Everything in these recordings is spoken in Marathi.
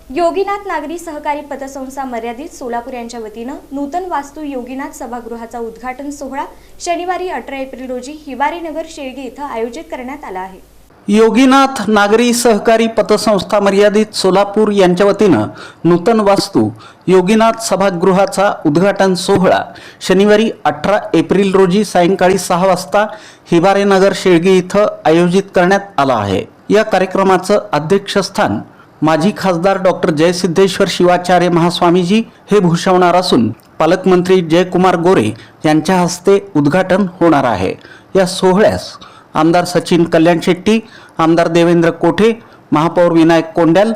योगीनाथ नागरी सहकारी पतसंस्था मर्यादित सोलापूर यांच्या वतीनं नूतन वास्तू योगीनाथ सभागृहाचा उद्घाटन सोहळा शनिवारी 18 एप्रिल रोजी हिवारी नगर शेळगी येथे आयोजित करण्यात आला आहे। योगीनाथ नागरी सहकारी पतसंस्था मर्यादित सोलापूर यांच्या वतीनं नूतन वास्तू योगीनाथ सभागृहाचा उद्घाटन सोहळा शनिवारी 18 एप्रिल रोजी सायंकाळी 6 वाजता हिवारी नगर शेळगी येथे आयोजित करण्यात आला आहे। या कार्यक्रमाचं अध्यक्षस्थान माजी खासदार डॉक्टर जयसिद्धेश्वर शिवाचार्य महास्वामीजी हे भूषवणार असून पालकमंत्री जयकुमार गोरे यांच्या हस्ते उद्घाटन होणार आहे। या सोहळ्यास आमदार सचिन कल्याण शेट्टी, आमदार देवेंद्र कोठे, महापौर विनायक कोंड्याल,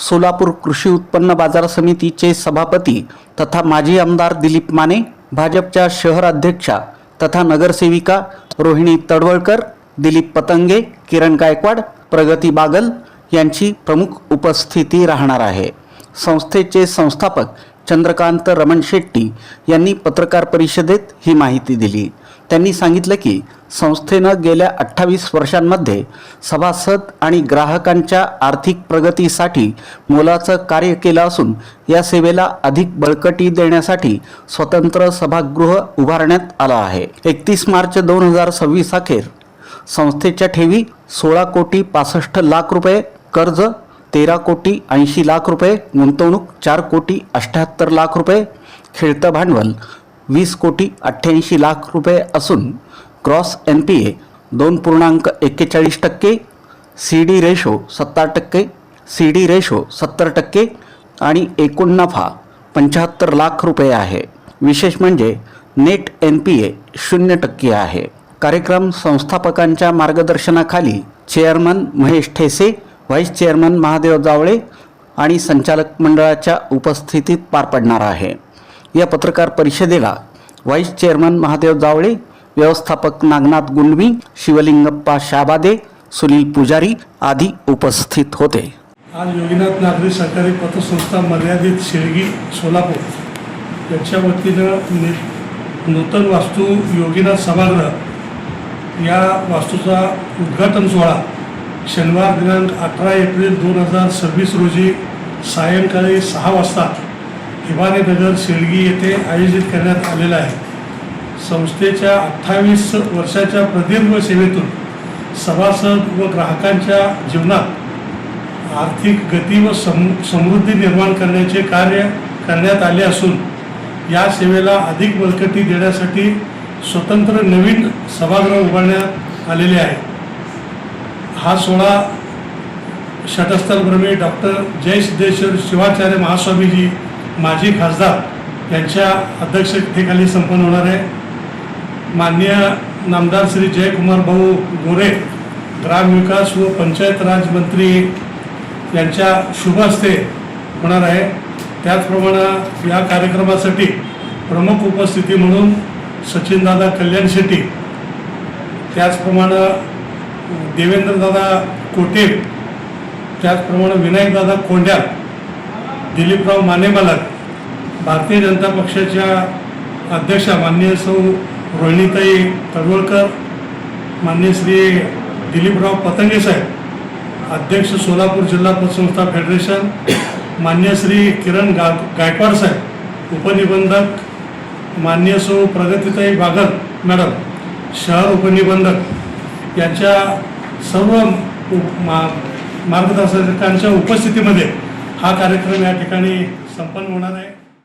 सोलापूर कृषी उत्पन्न बाजार समितीचे सभापती तथा माजी आमदार दिलीप माने, भाजपच्या शहर अध्यक्षा तथा नगरसेविका रोहिणी तडवळकर, दिलीप पतंगे, किरण गायकवाड, प्रगती बागल यांची प्रमुख उपस्थिती राहणार आहे। संस्थेचे संस्थापक चंद्रकांत रमण शेट्टी यांनी पत्रकार परिषदेत ही माहिती दिली। त्यांनी सांगितलं की संस्थेनं गेल्या 28 वर्षांमध्ये सभासद आणि ग्राहकांच्या आर्थिक प्रगतीसाठी मोलाचं कार्य केलं असून या सेवेला अधिक बळकटी देण्यासाठी स्वतंत्र सभागृह उभारण्यात आलं आहे। 31 मार्च 2026 अखेर संस्थेच्या ठेवी 16 कोटी 65 लाख रुपये, कर्ज 13 कोटी 80 लाख रुपये, गुंतवणूक 4 कोटी 78 लाख रुपये, खेळतं भांडवल 20 कोटी 88 लाख रुपये असून cross NPA 2.41%, CD ratio 70%, CD ratio 70% आणि एकूण नफा 75 लाख रुपये आहे। विशेष म्हणजे नेट NPA 0% आहे। कार्यक्रम संस्थापकांच्या मार्गदर्शनाखाली chairman Mahesh These, vice chairman Mahadev Jawale आणि संचालक मंडळाच्या उपस्थितीत पार पडणार आहे। या पत्रकार परिषदेला व्हाईस चेअरमन महादेव जावळे, व्यवस्थापक नागनाथ गुंडवी, शिवलिंगप्पा शाबादे, सुनील पुजारी आदी उपस्थित होते। आज योगीनाथ नागरी सहकारी पतसंस्था मर्यादित शेळगी सोलापूर यांच्या वतीनं नूतन वास्तू योगीनाथ सभागृह या वास्तूचा उद्घाटन सोहळा शनिवार दिनांक 18 एप्रिल 2026 रोजी सायंकाळी 6 वाजता हिवारी नगर शेळगी येथे आयोजित करण्यात आलेला आहे। संस्थेच्या 28 वर्षाच्या प्रदीर्घ सेवेतून सभासद व ग्राहकांच्या जीवनात आर्थिक गती व समृद्धी निर्माण करण्याचे कार्य करण्यात आले असून या सेवेला अधिक बळकटी देण्यासाठी स्वतंत्र नवीन सभागृह उभारण्यात आलेले आहे। हा सोहळा षटस्थलभ्रमी डॉक्टर जयसिद्धेश्वर शिवाचार्य महास्वामीजी माजी खासदार यांच्या अध्यक्षतेखाली संपन्न होणार आहे। माननीय नामदार श्री जयकुमार भाऊ गोरे, ग्रामविकास व पंचायत राज मंत्री यांच्या शुभ हस्ते होणार आहे। त्याचप्रमाणे या कार्यक्रमासाठी प्रमुख उपस्थिती म्हणून सचिनदादा कल्याण शेट्टी, त्याचप्रमाणे देवेंद्रदादा कोटे, त्याचप्रमाणे विनायकदादा कोंड्याल, दिलीपराव माने मालक, भारतीय जनता पक्षाच्या अध्यक्षा माननीय सौ रोहिणीताई तडवळकर, माननीय श्री दिलीपराव पतंगे साहेब, अध्यक्ष सोलापूर जिल्हा पतसंस्था फेडरेशन, माननीय श्री किरण गायकवाड साहेब, उपनिबंधक माननीय सौ प्रगतीताई बागल मॅडम, शहर उपनिबंधक यांच्या सर्व मार्गदर्शकांच्या उपस्थितीमध्ये हा कार्यक्रम या ठिकाणी संपन्न होणार आहे।